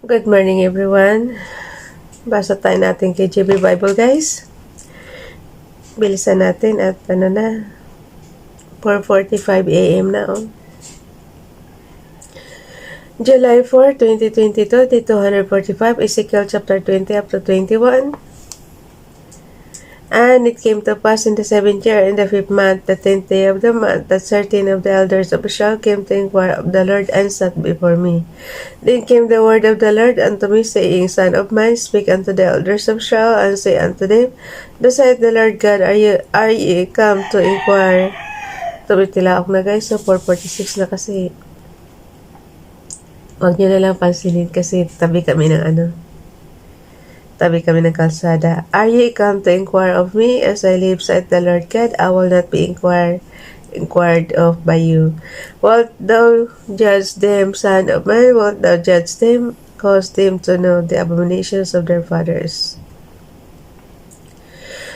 Good morning everyone. Basa tayo natin KJB Bible guys. Bilisan natin at 4:45 AM na July 4, 2022, Day 245, Ezekiel chapter 20 up to 21. And it came to pass in the 7th year, in the 5th month, the 10th day of the month, that certain of the elders of Israel came to inquire of the Lord and sat before me. Then came the word of the Lord unto me, saying, Son of man, speak unto the elders of Israel, and say unto them, Thus saith the Lord God, are ye come to inquire? Tumitilaok na guys, so 4:46 na kasi. Huwag nyo na lang pansinin kasi tabi kami ng kalsada. Are ye come to inquire of me? As I live, saith the Lord God, I will not be inquired of by you. Wilt thou judge them, son of man? Wilt thou judge them? Cause them to know the abominations of their fathers.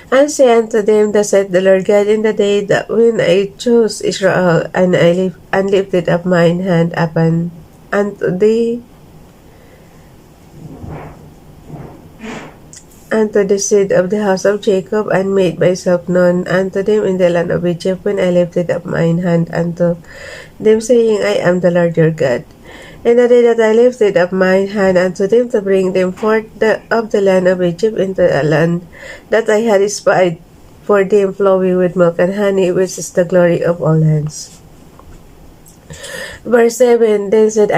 And say unto them, Thus saith the Lord God, in the day that when I chose Israel, and I lifted up mine hand upon unto thee, unto the seed of the house of Jacob, and made myself known unto them in the land of Egypt, when I lifted up mine hand unto them, saying, I am the Lord your God. In the day that I lifted up mine hand unto them to bring them forth of the land of Egypt into a land that I had espied for them, flowing with milk and honey, which is the glory of all lands. Verse 7, Then said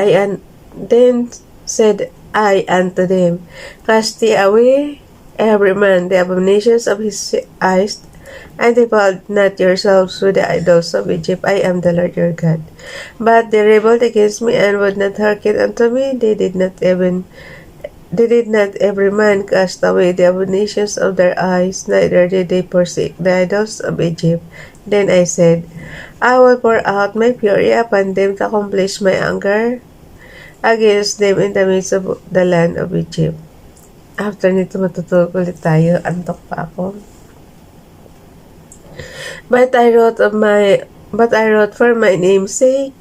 I unto them, Cast ye away every man the abominations of his eyes, and defile not yourselves with the idols of Egypt. I am the Lord your God. But they rebelled against me, and would not hearken unto me. They did not every man cast away the abominations of their eyes, neither did they forsake the idols of Egypt. Then I said, I will pour out my fury upon them to accomplish my anger against them in the midst of the land of Egypt. After nito matutulog ulit tayo. Antok pa ako. But I wrote for my name's sake,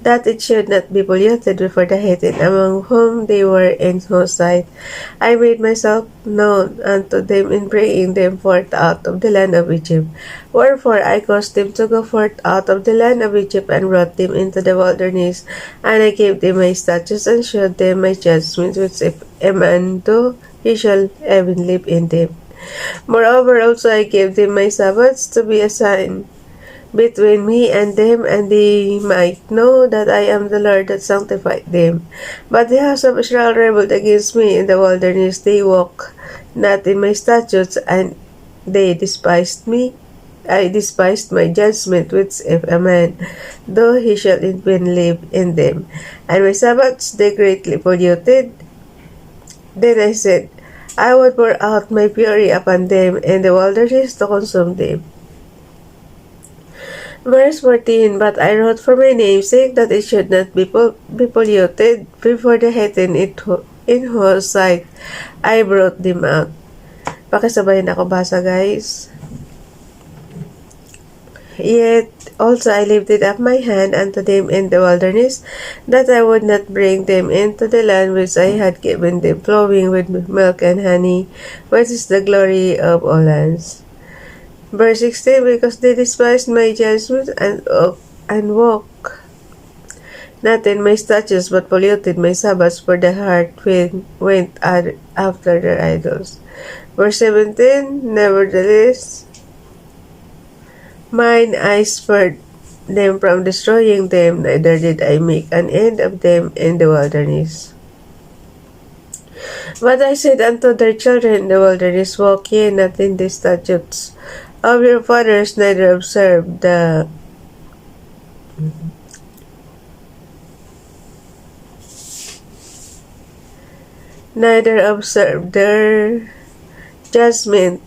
that it should not be polluted before the heathen, among whom they were, in whose sight I made myself known unto them in bringing them forth out of the land of Egypt. Wherefore I caused them to go forth out of the land of Egypt, and brought them into the wilderness, and I gave them my statutes, and showed them my judgments, which if a man do, he shall even live in them. Moreover also I gave them my Sabbaths to be a sign between me and them, and they might know that I am the Lord that sanctified them. But the house of Israel rebelled against me in the wilderness. They walk not in my statutes, and they despised me. I despised my judgment, which if a man, though he shall even live in them, and my Sabbaths they greatly polluted. Then I said, I will pour out my fury upon them in the wilderness to consume them. Verse 14, But I wrote for my name's sake, that it should not be polluted before the heathen in whose sight I brought them out. Pakisabayin ako basa guys. Yet also I lifted up my hand unto them in the wilderness, that I would not bring them into the land which I had given them, flowing with milk and honey, which is the glory of all lands. Verse 16, Because they despised my judgment, and walk not in my statutes, but polluted my Sabbaths, for the heart went after their idols. Verse 17, Nevertheless, mine eyes spurred them from destroying them, neither did I make an end of them in the wilderness. But I said unto their children in the wilderness, Walk ye not in the statutes of your fathers, neither observe their judgment,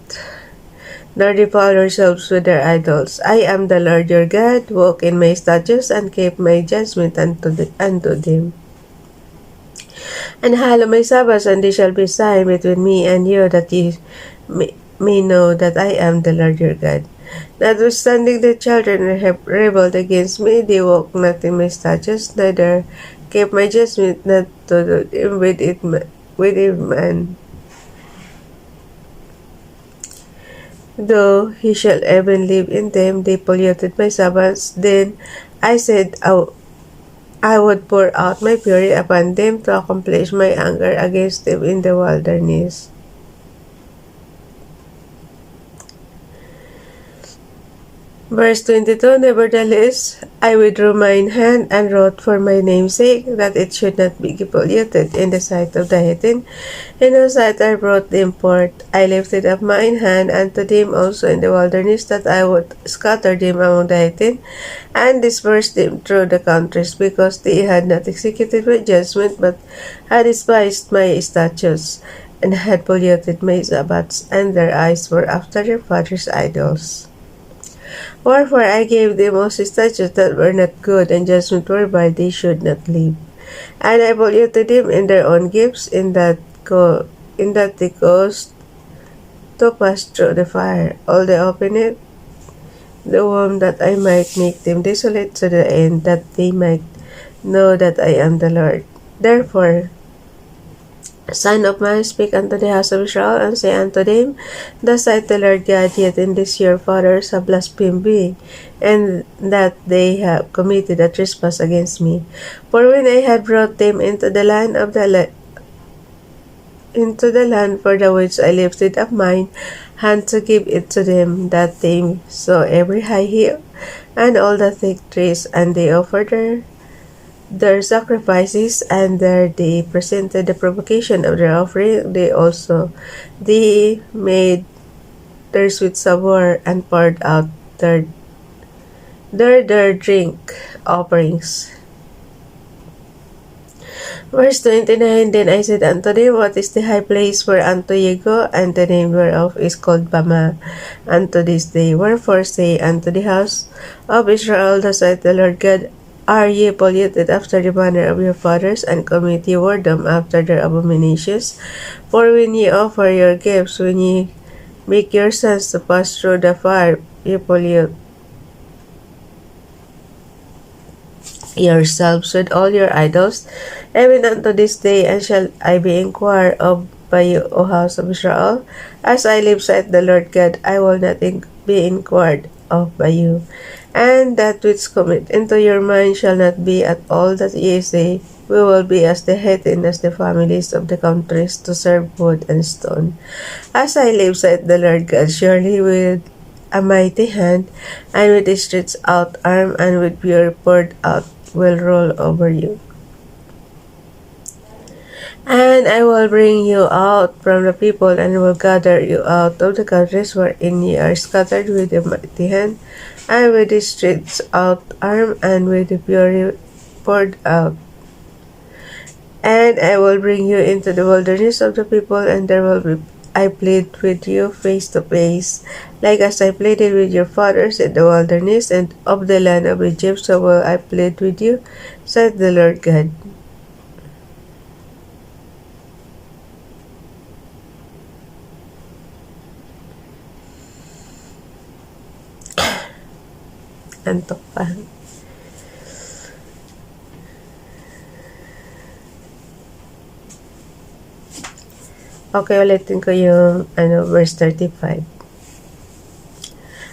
nor defile yourselves with their idols. I am the Lord your God. Walk in my statutes, and keep my judgment unto them. And hallow my Sabbaths, and they shall be sign between me and you, that ye may know that I am the Lord your God. Notwithstanding the children have rebelled against me, they walk not in my statutes, neither keep my judgment not to do them with a man. Though he shall even live in them, they polluted my Sabbaths. Then I said, I would pour out my fury upon them to accomplish my anger against them in the wilderness. Verse 22, Nevertheless, I withdrew mine hand and wrote for my name's sake, that it should not be polluted in the sight of the heathen, in whose sight I brought them forth. I lifted up mine hand unto them also in the wilderness, that I would scatter them among the heathen, and disperse them through the countries, because they had not executed my judgment, but had despised my statutes, and had polluted my Sabbaths, and their eyes were after their fathers' idols. Wherefore I gave them also statutes that were not good, and judgment whereby they should not live. And I polluted them in their own gifts, in that they caused to pass through the fire. All they opened it, the womb, that I might make them desolate to the end, that they might know that I am the Lord. Therefore, Son of man, speak unto the house of Israel, and say unto them, Thus saith the Lord God, yet in this your fathers have blasphemed me, and that they have committed a trespass against me. For when I had brought them into the land for the which I lifted up mine hand to give it to them, that they saw every high hill and all the thick trees, and they offered their sacrifices, and there they presented the provocation of their offering. They made their sweet savour, and poured out their drink offerings. Verse 29, Then I said unto them, What is the high place whereunto ye go? And the name whereof is called Bama unto this day. Wherefore say unto the house of Israel, Thus saith the Lord God, Are ye polluted after the manner of your fathers, and commit ye whoredom after their abominations? For when ye offer your gifts, when ye make your sons to pass through the fire, ye pollute yourselves with all your idols, even unto this day, and shall I be inquired of by you, O house of Israel? As I live, saith the Lord God, I will not be inquired of by you. And that which cometh into your mind shall not be at all that ye say, We will be as the heathen, as the families of the countries, to serve wood and stone. As I live, saith the Lord God, surely with a mighty hand, and with a stretched out arm, and with fury poured out, will roll over you. And I will bring you out from the people, and will gather you out of the countries wherein ye are scattered, with a mighty hand, and with a stretched out arm, and with the fury poured out. And I will bring you into the wilderness of the people, and there will be I plead with you face to face, like as I pleaded with your fathers in the wilderness and of the land of Egypt, so will I plead with you, said the Lord God. Antok pa. Okay, ulitin ko yung verse 35.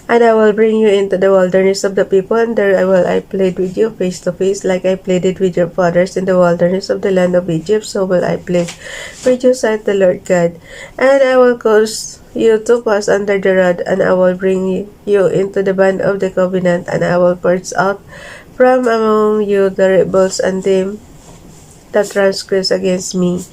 And I will bring you into the wilderness of the people, and there I plead with you face to face, like I pleaded with your fathers in the wilderness of the land of Egypt, so will I plead with you, said the Lord God. And I will cause you to pass under the rod, and I will bring you into the band of the covenant, and I will purge out from among you the rebels and them that transgress against me.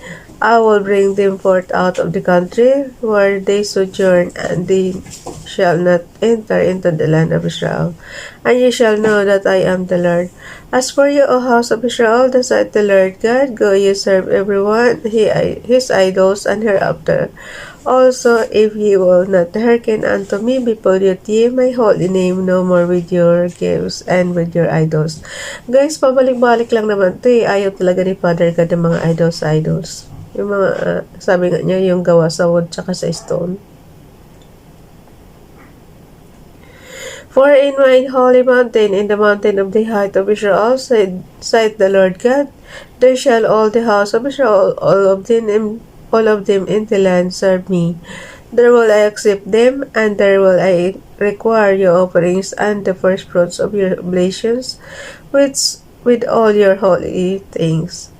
I will bring them forth out of the country where they sojourn, and they shall not enter into the land of Israel. And ye shall know that I am the Lord. As for you, O house of Israel, thus saith the Lord God, Go ye serve every one his idols, and hereafter also, if ye will not hearken unto me, be pollute ye my holy name no more with your gifts and with your idols. Guys, pabalik-balik lang naman ito eh. Ayaw talaga ni Father God ng mga idols. Yung mga, sabi nga niya, yung gawa sa wood tsaka sa stone. For in my holy mountain, in the mountain of the height of Israel, saith the Lord God, there shall all the house of Israel, all of them in the land serve me. There will I accept them, and there will I require your offerings and the first fruits of your oblations, with all your holy things.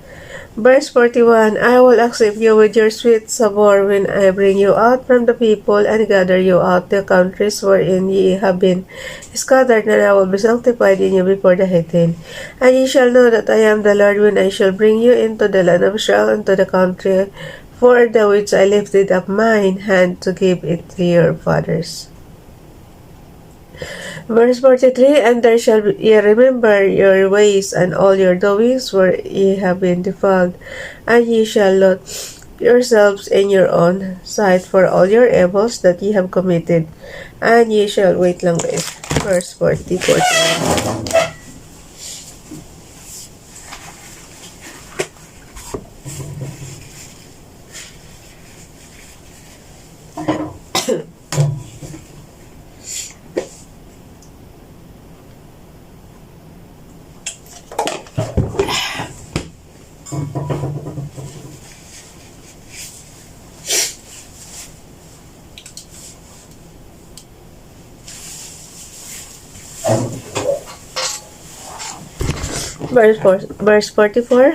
Verse 41, I will accept you with your sweet savour when I bring you out from the people and gather you out the countries wherein ye have been scattered, and I will be sanctified in you before the heathen. And ye shall know that I am the Lord when I shall bring you into the land of Israel, into the country for the which I lifted up mine hand to give it to your fathers. Verse 43, and there shall ye remember your ways and all your doings where ye have been defiled, and ye shall lot yourselves in your own sight for all your evils that ye have committed, and ye shall wait lang guys. Verse 41. Verse 44,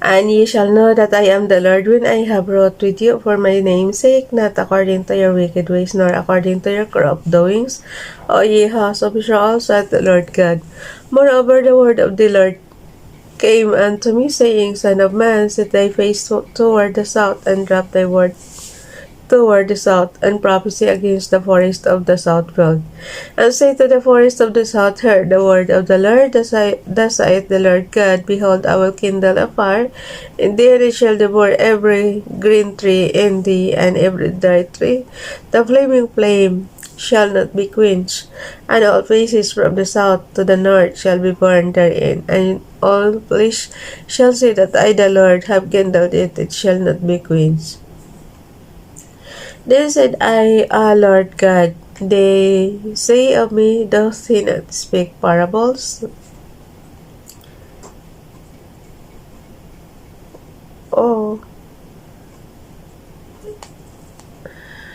and ye shall know that I am the Lord when I have wrought with you for my name's sake, not according to your wicked ways, nor according to your corrupt doings, O ye house of Israel, saith the Lord God. Moreover, the word of the Lord came unto me, saying, Son of man, set thy face toward the south, and drop thy word toward the south, and prophesy against the forest of the south field. And say to the forest of the south, Hear the word of the Lord, thus saith the Lord God, Behold, I will kindle a fire, and there it shall devour every green tree in thee, and every dry tree. The flaming flame shall not be quenched, and all places from the south to the north shall be burned therein, and all flesh shall see that I the Lord have kindled it, it shall not be quenched. Then said I, Lord God, they say of me, doth he not speak parables? Oh,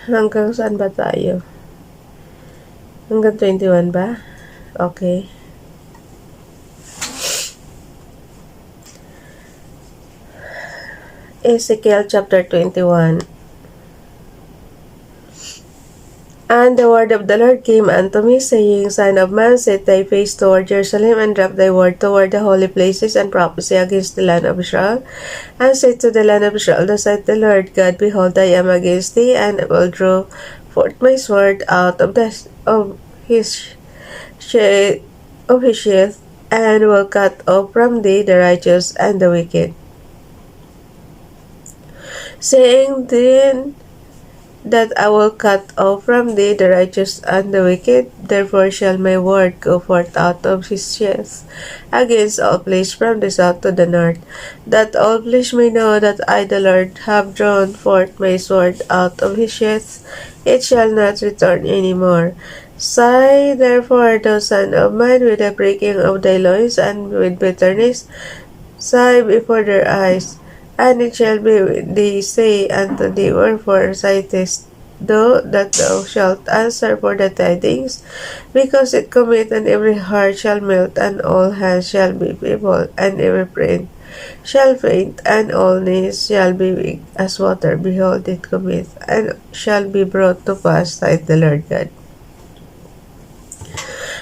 hanggang saan ba tayo? Hanggang 21 ba? Okay. Ezekiel chapter 21. And the word of the Lord came unto me, saying, Son of man, set thy face toward Jerusalem, and drop thy word toward the holy places, and prophesy against the land of Israel. And say to the land of Israel, Thus saith the Lord God, Behold, I am against thee, and I will draw forth my sword out of his sheath, and will cut off from thee the righteous and the wicked. Saying then, that I will cut off from thee the righteous and the wicked, therefore shall my word go forth out of his sheath against all flesh from the south to the north, that all flesh may know that I the Lord have drawn forth my sword out of his sheath, it shall not return any more. Sigh therefore, thou son of man, with the breaking of thy loins, and with bitterness, sigh before their eyes. And it shall be when they say unto thee, Wherefore sightest thou, that thou shalt answer for the tidings? Because it cometh, and every heart shall melt, and all hands shall be feeble, and every friend shall faint, and all knees shall be weak as water. Behold, it cometh, and shall be brought to pass, saith the Lord God.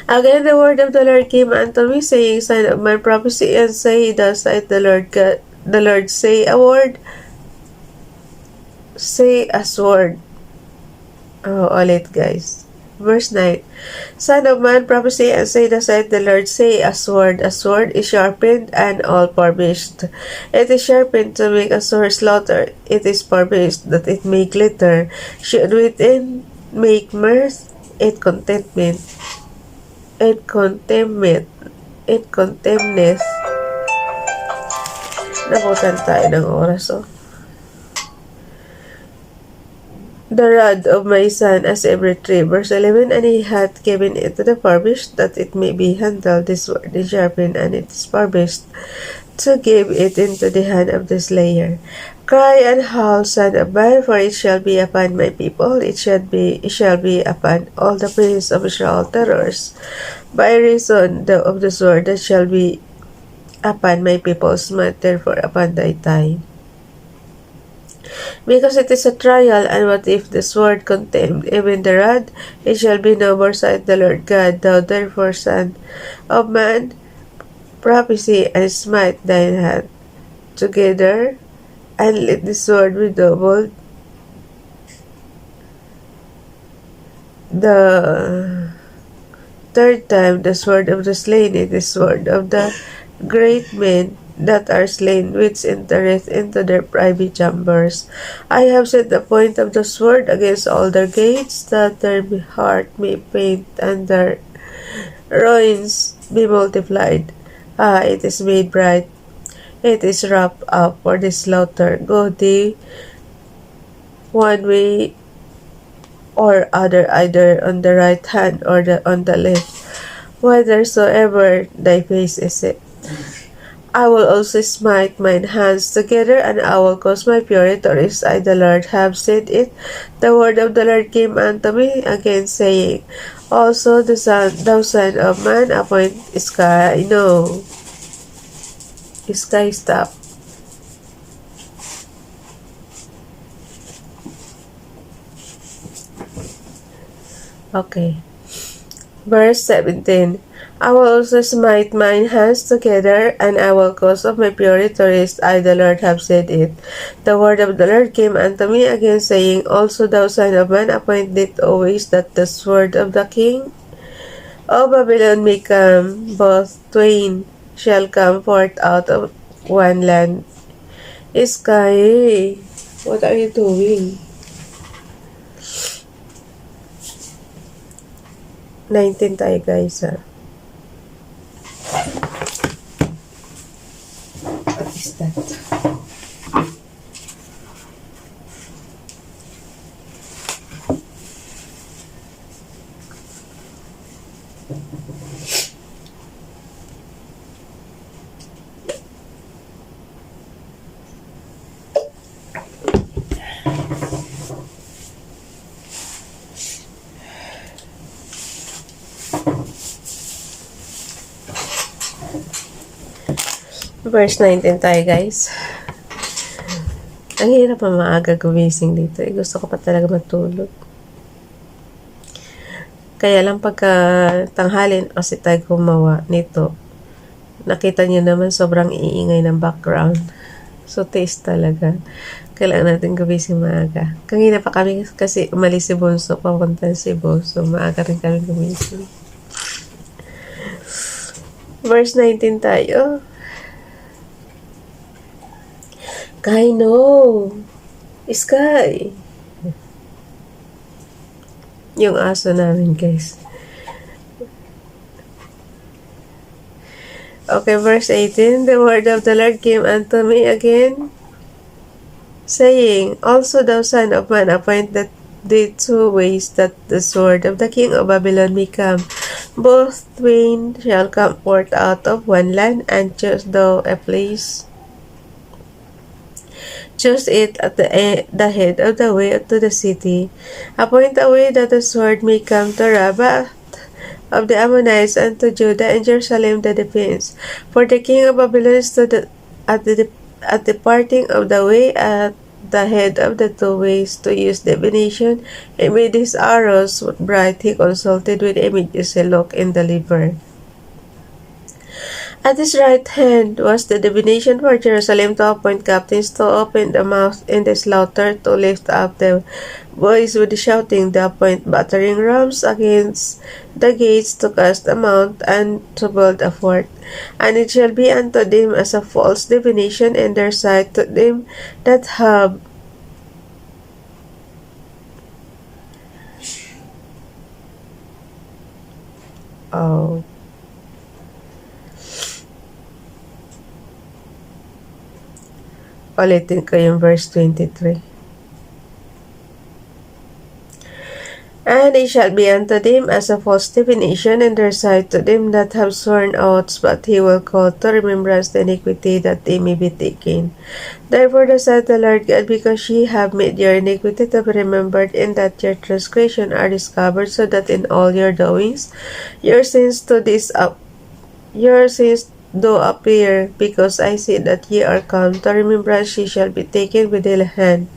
Again the word of the Lord came unto me, saying, Son of man, prophesy, and say, Thus saith the Lord God, the Lord, say a word. Say a sword. Oh, ulit guys. Verse 9. Son of man, prophesy and say, Thus saith the Lord, say a sword. A sword is sharpened and all furbished. It is sharpened to make a sore slaughter. It is furbished that it may glitter. Should within make mirth, it contentment. It contemneth. Nabutan tayo ng oras, oh. the rod of my son as every tree. Verse 11, and he hath given it to the furnished, that it may be handled, this word is sharpened, and it is furnished, to give it into the hand of the slayer. Cry and howl, son of man, for it shall be upon my people, it shall be upon all the princes of Israel terrors, by reason of the sword that shall be upon my people's smite, therefore upon thy thigh. Because it is a trial, and what if the sword contemned even the rod? It shall be no more, saith the Lord God. Thou therefore, son of man, prophesy and smite thine hand together, and let the sword be doubled. The third time, the sword of the slain is the sword of the great men that are slain, which entereth into their private chambers. I have set the point of the sword against all their gates, that their heart may faint and their ruins be multiplied. Ah, it is made bright, it is wrapped up for the slaughter. Go thee one way or other, either on the right hand or on the left, whithersoever thy face is set. I will also smite mine hands together, and I will cause my fury to rise. I, the Lord, have said it. The word of the Lord came unto me again, saying, also thou son of man, appoint sky. No. Sky, stop. Okay. Verse 17. I will also smite mine hands together, and I will cause of my fury to rest. I, the Lord, have said it. The word of the Lord came unto me again, saying, also thou son of man, appoint it always that the sword of the king of Babylon may come, both twain shall come forth out of one land. Sky, what are you doing? 19 tayo, guys, ha. What is that? Verse 19 tayo, guys. Ang hirap pa maaga gumising dito. Gusto ko pa talaga matulog. Kaya lang pagka tanghalin kasi tayo gumawa nito, nakita nyo naman sobrang iingay ng background. So, taste talaga. Kailangan natin gumising maaga. Kanina pa kami kasi umalis si Bonso, papunta si Bonso. Maaga rin kami gumising. Verse 19 tayo. Sky, no. Sky. Yung aso namin, guys. Okay, verse 18. The word of the Lord came unto me again, saying, also thou son of man, appoint that the two ways that the sword of the king of Babylon may come. Both twain shall come forth out of one land, and choose thou a place. Choose it at the head of the way to the city. Appoint a way that the sword may come to Rabbah of the Ammonites, and to Judah and Jerusalem the defense. For the king of Babylon stood at the parting of the way at the head of the two ways to use divination. He made his arrows bright. He consulted with images. He looked in the liver. At his right hand was the divination for Jerusalem, to appoint captains, to open the mouth in the slaughter, to lift up the voice with the shouting, to appoint battering rams against the gates, to cast a mount, and to build a fort. And it shall be unto them as a false divination in their sight, to them that have ulitin ko yung verse 23. And it shall be unto them as a false divination in their sight to them that have sworn oaths, but he will call to remembrance the iniquity that they may be taken. Therefore thus saith the Lord God, because ye have made your iniquity to be remembered, and that your transgression are discovered, so that in all your doings your sins do appear, because I see that ye are come to remembrance, ye shall be taken with the hand.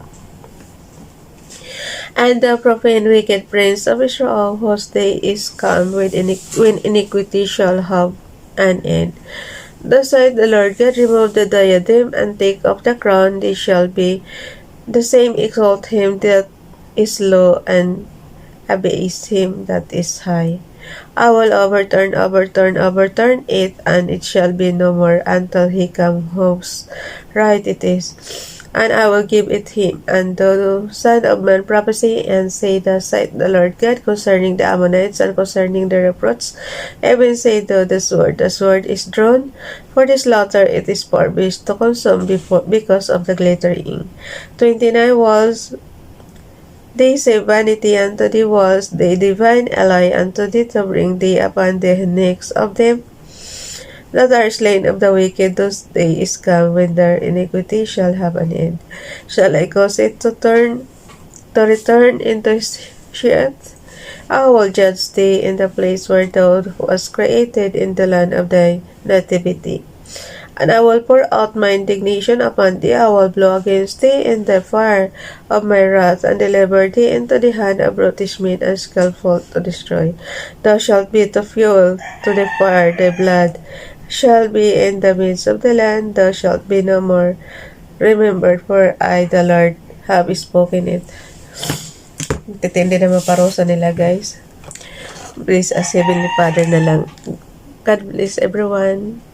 And the profane wicked prince of Israel, whose day is come when iniquity shall have an end. Thus saith the Lord God, remove the diadem, and take off the crown, they shall be the same exalt him that is low, and abase him that is high. I will overturn it, and it shall be no more until he come whose right it is. And I will give it him, and the son of man prophecy, and say, thus saith the Lord God concerning the Ammonites, and concerning the reproach. Even say the sword is drawn for the slaughter, it is for beast to consume because of the glittering. 29 walls they say vanity unto the walls, they divine a lie unto thee to bring thee upon the necks of them that are slain of the wicked. Those days come when their iniquity shall have an end. Shall I cause it to return into sheath? I will judge thee in the place where thou was created, in the land of thy nativity. And I will pour out my indignation upon thee, I will blow against thee in the fire of my wrath, and deliver thee into the hand of brutish men and skillful to destroy. Thou shalt be to fuel to the fire, thy blood shall be in the midst of the land, thou shalt be no more remembered, for I, the Lord, have spoken it. Titindi na maparosa nila, guys. Please, as Heavenly Father na lang. God bless everyone.